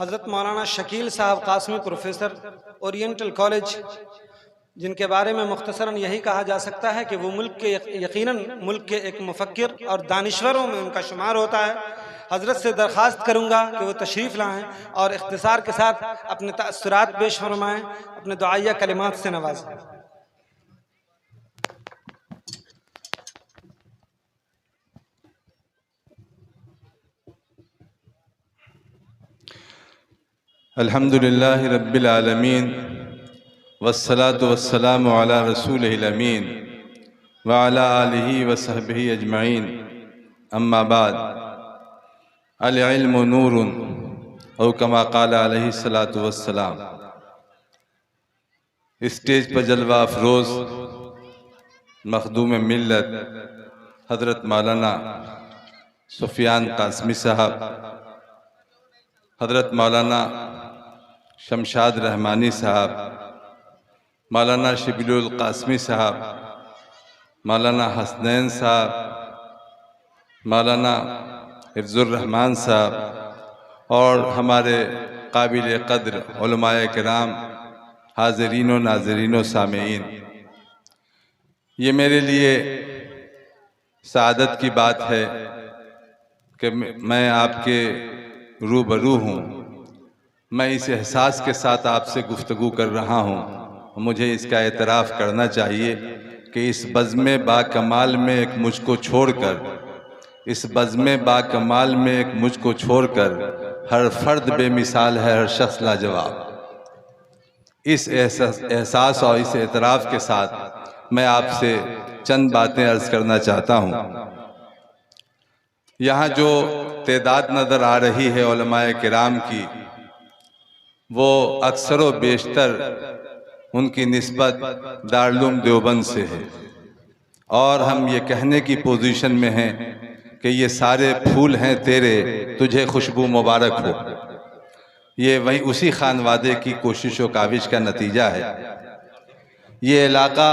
हज़रत मौलाना शकील साहब Qasmi professor oriental college, जिनके बारे में मुख्तसरन यही कहा जा सकता है कि वो मुल्क के यकीनन मुल्क के एक मुफक्किर और दानिश्वरों में उनका शुमार होता है। हज़रत से दरख्वास्त करूँगा कि वो तशरीफ़ लाएँ और इख्तिसार के साथ अपने तअस्सुरात पेश फरमाएँ, अपने दुआया कलिमात से नवाजें। अल्हम्दुलिल्लाहि रब्बिल आलमीन वस्सलातु वस्सलामु अला रसूलिहिल अमीन व अला आलिहि व सहबिहि अजमईन, अम्मा बाद। अल इल्मु नूरुन औ कमा क़ाला अलैहि सलातु वस्सलाम। स्टेज पर जलवा अफरोज़ मखदूम मिल्लत हज़रत मौलाना सुफियान कासमी साहब, हज़रत मौलाना शमशाद रहमानी साहब, मौलाना शिबिरुल कासमी साहब, मौलाना हसनैन साहब, मौलाना हिफ्ज़ुर रहमान साहब और हमारे काबिल क़द्र उलमाए किराम, हाज़रीन व नाज़रीन व सामेईन, ये मेरे लिए सआदत की बात है कि मैं आपके रूबरू हूँ। मैं इस एहसास के साथ आपसे गुफ्तगू कर रहा हूँ। मुझे इसका एतराफ़ करना चाहिए कि इस बज़्म बाकमाल में एक मुझको छोड़कर, इस बज़्म बाकमाल में एक मुझको छोड़कर हर फ़र्द बेमिसाल है, हर शख्स लाजवाब। इस एहसास और इस एतराफ़ के साथ मैं आपसे चंद बातें अर्ज़ करना चाहता हूँ। यहाँ जो तादाद नज़र आ रही है उलमाए किराम की, वो अक्सर व बेशतर उनकी निस्बत दारुल देवबंद से है और हम ये कहने की पोजीशन में हैं कि ये सारे फूल हैं तेरे, तुझे खुशबू मुबारक हो। ये वही उसी खानवादे की कोशिश व काविश का नतीजा है। ये इलाका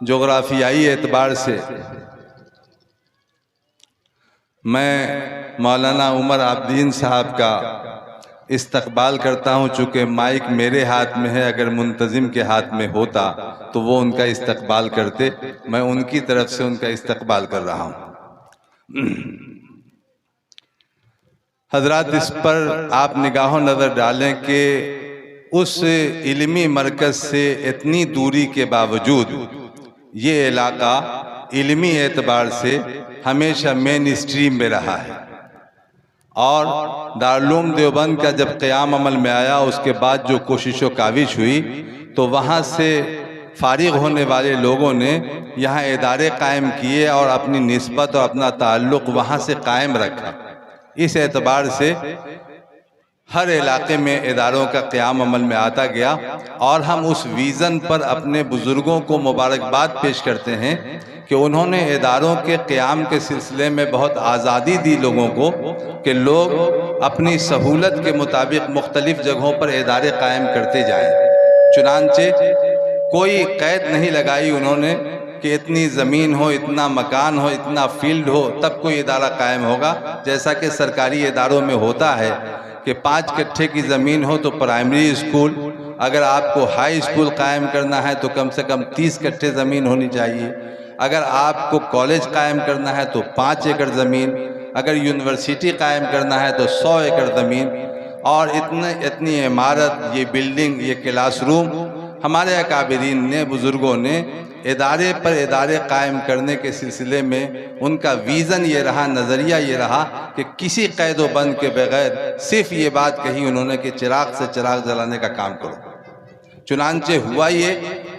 जोग्राफियाई एतबार से मैं मौलाना उमर आब्दीन साहब का इस्तकबाल करता हूँ। चूँकि माइक मेरे हाथ में है, अगर मुंतज़िम के हाथ में होता तो वो उनका इस्तकबाल करते। मैं उनकी तरफ से उनका इस्तकबाल कर रहा हूँ। हजरात, इस पर आप निगाहों नज़र डालें कि उस इल्मी मरकज़ से इतनी दूरी के बावजूद ये इलाका इल्मी एतबार से हमेशा मेन स्ट्रीम में रहा है। और दारुल देवबंद का जब क़याम अमल में आया, उसके बाद जो कोशिश व काविश हुई, तो वहाँ से फारिग होने वाले लोगों ने यहाँ इदारे कायम किए और अपनी निस्बत और अपना ताल्लुक़ वहाँ से कायम रखा। इस एतबार से हर इलाके में इदारों का क़याम अमल में आता गया और हम उस विज़न पर अपने बुज़ुर्गों को मुबारकबाद पेश करते हैं कि उन्होंने इदारों के क़याम के सिलसिले में बहुत आज़ादी दी लोगों को कि लोग अपनी सहूलत के मुताबिक मुख्तलिफ़ जगहों पर इदारे कायम करते जाएं। चुनांचे कोई क़ैद नहीं लगाई उन्होंने कि इतनी ज़मीन हो, इतना मकान हो, इतना फील्ड हो तब कोई इदारा कायम होगा। जैसा कि सरकारी इदारों में होता है कि 5 कट्ठे की ज़मीन हो तो प्राइमरी स्कूल, अगर आपको हाई स्कूल कायम करना है तो कम से कम 30 कट्ठे ज़मीन होनी चाहिए। अगर आपको कॉलेज कायम करना है तो 5 एकड़ ज़मीन, अगर यूनिवर्सिटी कायम करना है तो 100 एकड़ ज़मीन, और इतनी इमारत, ये बिल्डिंग, ये क्लासरूम। हमारे अकाबिरीन ने, बुज़ुर्गों ने इदारे पर इदारे कायम करने के सिलसिले में उनका विज़न ये रहा, नज़रिया ये रहा कि किसी क़ैद व बंद के बग़ैर सिर्फ़ ये बात कही उन्होंने कि चिराग से चिराग जलाने का काम करो। चुनांचे हुआ ये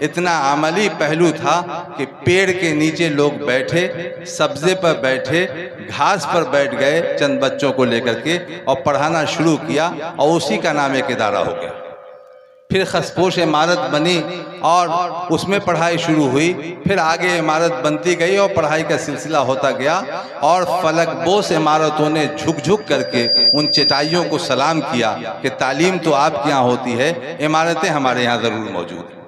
इतना अमली पहलू था कि पेड़ के नीचे लोग बैठे, सब्ज़े पर बैठे, घास पर बैठ गए चंद बच्चों को लेकर के और पढ़ाना शुरू किया और उसी का नाम एक इदारा हो गया। फिर खसपोश इमारत बनी और उसमें पढ़ाई शुरू हुई। फिर आगे इमारत बनती गई और पढ़ाई का सिलसिला होता गया और फलकबोस इमारतों ने झुक झुक करके उन चटाइयों को सलाम किया कि तालीम तो आपके यहाँ होती है, इमारतें हमारे यहाँ ज़रूर मौजूद हैं।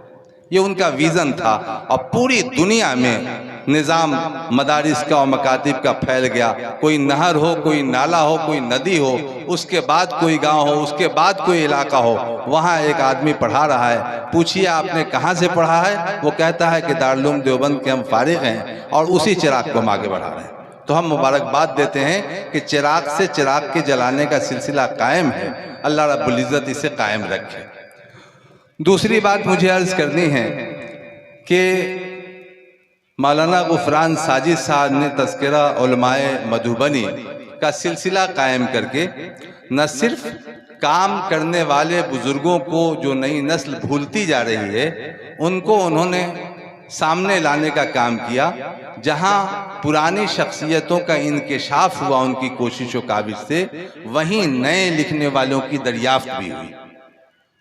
ये उनका विज़न था और पूरी दुनिया में निज़ाम मदारिस का और मकातिब का फैल गया। कोई नहर हो, कोई नाला हो, कोई नदी हो, उसके बाद कोई गांव हो, उसके बाद कोई इलाका हो, वहाँ एक आदमी पढ़ा रहा है। पूछिए आपने कहाँ से पढ़ा है, वो कहता है कि दारुल उलूम देवबंद के हम फारिग हैं और उसी चिराग को हम आगे बढ़ा रहे हैं। तो हम मुबारकबाद देते हैं कि चिराग से चिराग के जलाने का सिलसिला कायम है। अल्लाह रब्बुल इज़्ज़त इसे कायम रखे। दूसरी बात मुझे अर्ज़ करनी है कि मौलाना गुफरान साजिद साहब ने तज़किरा उलमाए मधुबनी का सिलसिला कायम करके न सिर्फ काम करने वाले बुज़ुर्गों को जो नई नस्ल भूलती जा रही है उनको उन्होंने सामने लाने का काम किया। जहां पुरानी शख्सियतों का इंकिशाफ हुआ उनकी कोशिशों काबिज से, वहीं नए लिखने वालों की दरियाफ्त भी हुई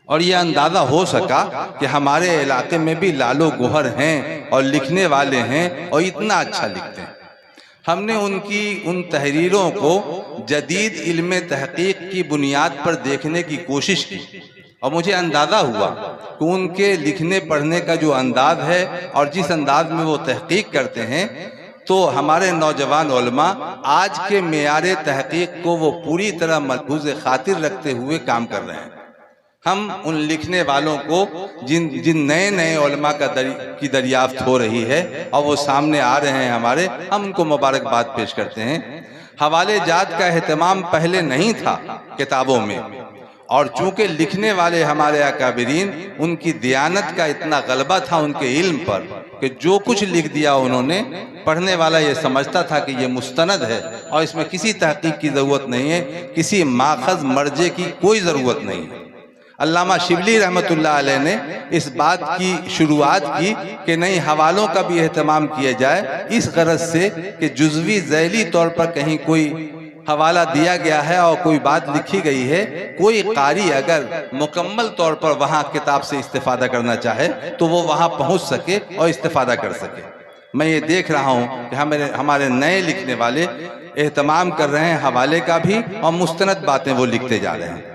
और यह अंदाज़ा हो सका कि हमारे इलाके में भी लालो गोहर हैं और लिखने वाले हैं और इतना अच्छा लिखते हैं। हमने उनकी उन तहरीरों को जदीद इल्म तहकीक की बुनियाद पर देखने की कोशिश की और मुझे अंदाज़ा हुआ कि उनके लिखने पढ़ने का जो अंदाज है और जिस अंदाज में वो तहकीक करते हैं, तो हमारे नौजवान उलमा आज के मेयारे तहकीक को वो पूरी तरह मलहूज़ खातिर रखते हुए काम कर रहे हैं। हम उन लिखने वालों को जिन नए नए उलमा की दरियाफ्त हो रही है और वो सामने आ रहे हैं हमारे, हम उनको मुबारकबाद पेश करते हैं। हवाले जात का एहतमाम पहले नहीं था किताबों में, और चूँकि लिखने वाले हमारे अकाबिरीन उनकी दियानत का इतना गलबा था उनके इल्म पर कि जो कुछ लिख दिया उन्होंने, पढ़ने वाला ये समझता था कि ये मुस्तनद है और इसमें किसी तहकीक की ज़रूरत नहीं है, किसी माखज़ मर्जे की कोई ज़रूरत नहीं है। अल्लामा शिबली रहमतुल्लाह अलैह ने इस बात की शुरुआत की कि नहीं, हवालों का भी एहतमाम किया जाए, इस गरज से कि जुज़वी ज़ैली तौर पर कहीं कोई हवाला दिया गया है और कोई बात लिखी गई है, कोई कारी अगर मुकम्मल तौर पर वहाँ किताब से इस्तेफादा करना चाहे तो वो वहाँ पहुँच सके और इस्तेफादा कर सके। मैं ये देख रहा हूँ कि हमारे नए लिखने वाले एहतमाम कर रहे हैं हवाले का भी और मुस्तनद बातें वो लिखते जा रहे हैं।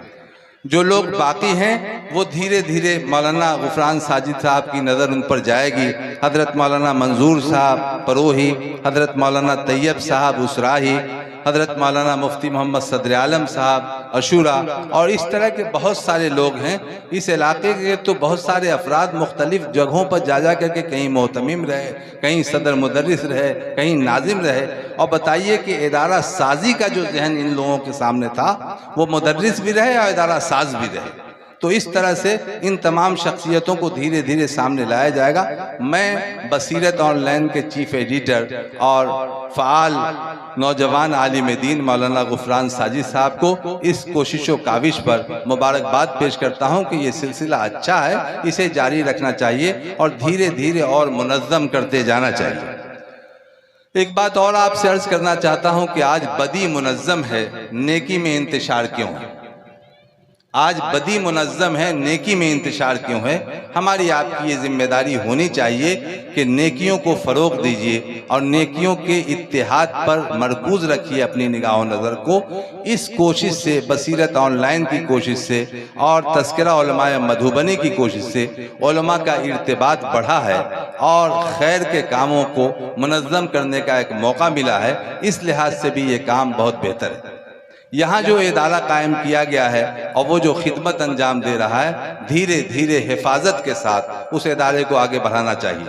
जो लोग बाकी हैं वो धीरे धीरे मौलाना गुफरान साजिद साहब की नज़र उन पर जाएगी। हज़रत मौलाना मंजूर साहब परोही, हज़रत मौलाना तैयब साहब उसराही, हज़रत मौलाना मुफ्ती मोहम्मद सदर आलम साहब अशूरा और इस तरह के बहुत सारे लोग हैं। इस इलाके के तो बहुत सारे अफराद मुख्तलिफ़ जगहों पर जा करके कहीं मोहतमिम रहे, कहीं सदर मुदर्रिस रहे, कहीं नाजिम रहे। और बताइए कि इदारा साजी का जो जहन इन लोगों के सामने था वो मुदर्रिस भी रहे और इदारा साज भी रहे। तो इस तरह से इन तमाम शख्सियतों को धीरे धीरे सामने लाया जाएगा। मैं बसीरत ऑनलाइन के चीफ एडिटर और फ़ाल नौजवान आलिम दीन मौलाना गुफरान साजिद साहब को इस कोशिशों काविश पर मुबारकबाद पेश करता हूँ कि ये सिलसिला अच्छा है, इसे जारी रखना चाहिए और धीरे धीरे और मुनज़्ज़म करते जाना चाहिए। एक बात और आपसे अर्ज़ करना चाहता हूँ कि आज बदी मुनज़्ज़म है, नेकी में इंतशार क्यों है? आज बदी मुनज़्ज़म है, नेकी में इंतशार क्यों है? हमारी आपकी ये जिम्मेदारी होनी चाहिए कि नेकियों को फ़रोग़ दीजिए और नेकियों के इत्तिहाद पर मरकूज़ रखिए अपनी निगाह नज़र को। इस कोशिश से, बसीरत ऑनलाइन की कोशिश से और तज़किरा उलमाए मधुबनी की कोशिश से उलमा का इर्तिबात बढ़ा है और खैर के कामों को मुनज़्ज़म करने का एक मौका मिला है। इस लिहाज से भी ये काम बहुत बेहतर है। यहाँ जो इदारा कायम किया गया है और वो जो खिदमत अंजाम दे रहा है, धीरे धीरे हिफाजत के साथ उस इदारे को आगे बढ़ाना चाहिए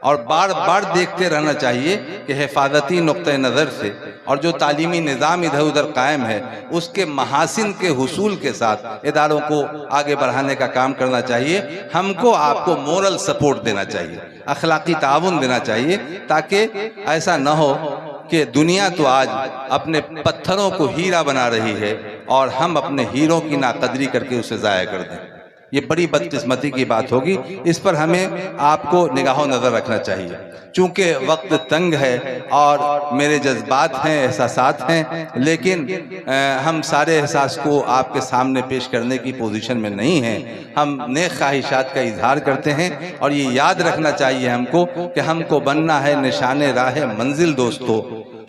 और बार बार देखते रहना चाहिए कि हिफाजती नुक्ते नज़र से और जो तालीमी निज़ाम इधर उधर कायम है उसके महासिन के हुसूल के साथ इदारों को आगे बढ़ाने का काम करना चाहिए। हमको आपको मोरल सपोर्ट देना चाहिए, अखलाकी ताउन देना चाहिए, ताकि ऐसा न हो कि दुनिया तो आज अपने पत्थरों को हीरा बना रही है और हम अपने हीरों की नाकदरी करके उसे ज़ाया कर दें। ये बड़ी बदकिस्मती की बात होगी। इस पर हमें आपको निगाह नज़र रखना चाहिए। चूँकि वक्त तंग है और मेरे जज्बात हैं, एहसासात हैं, लेकिन हम सारे एहसास को आपके सामने पेश करने की पोजीशन में नहीं हैं। हम नेक ख्वाहिशात का इजहार करते हैं और ये याद रखना चाहिए हमको कि हमको बनना है निशाने राह मंजिल दोस्तों,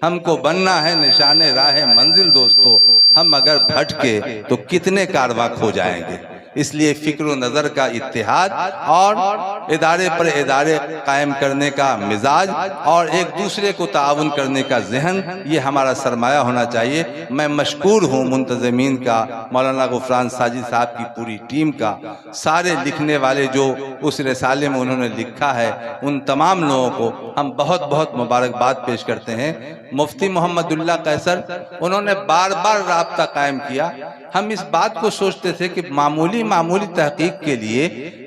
हमको बनना है निशाने राह मंजिल दोस्तों। हम अगर भटके तो कितने कारवां खो जाएंगे। इसलिए फ़िक्र व नज़र का इत्तिहाद और इदारे पर इदारे कायम करने का मिजाज और एक दूसरे को ताउन करने का जहन, ये हमारा सरमाया होना चाहिए। मैं मशकूर हूँ मुंतज़मीन का, मौलाना गुफरान साजिद साहब की पूरी टीम का, सारे लिखने वाले जो उस रिसाले में उन्होंने लिखा है, उन तमाम लोगों को हम बहुत बहुत मुबारकबाद पेश करते हैं। मुफ्ती मोहम्मदुल्लाह कैसर, उन्होंने बार बार राब्ता कायम किया। हम इस बात को सोचते थे कि मामूली तहकीक के लिए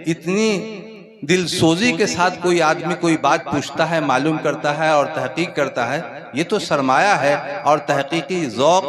इतनी दिलसोजी के साथ कोई आदमी कोई बात पूछता है, मालूम करता है और तहकीक करता है, ये तो सरमाया है और तहकीकी ज़ौक़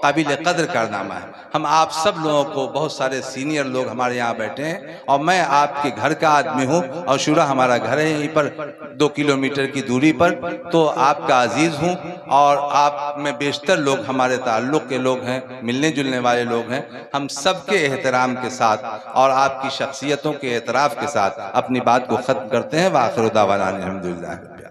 काबिल कदर कारनामा है। हम आप सब लोगों को, बहुत सारे सीनियर लोग हमारे यहाँ बैठे हैं और मैं आपके घर का आदमी हूँ और शुरा हमारा घर है यहीं पर 2 किलोमीटर की दूरी पर, तो आपका अजीज़ हूँ और आप में बेशतर लोग हमारे ताल्लुक़ के लोग हैं, मिलने जुलने वाले लोग हैं। हम सब के एहतराम के साथ और आपकी शख्सियतों के एतराफ़ के साथ अपनी बात को ख़त्म करते हैं। व आखिर दावाना अल्हम्दुलिल्लाह।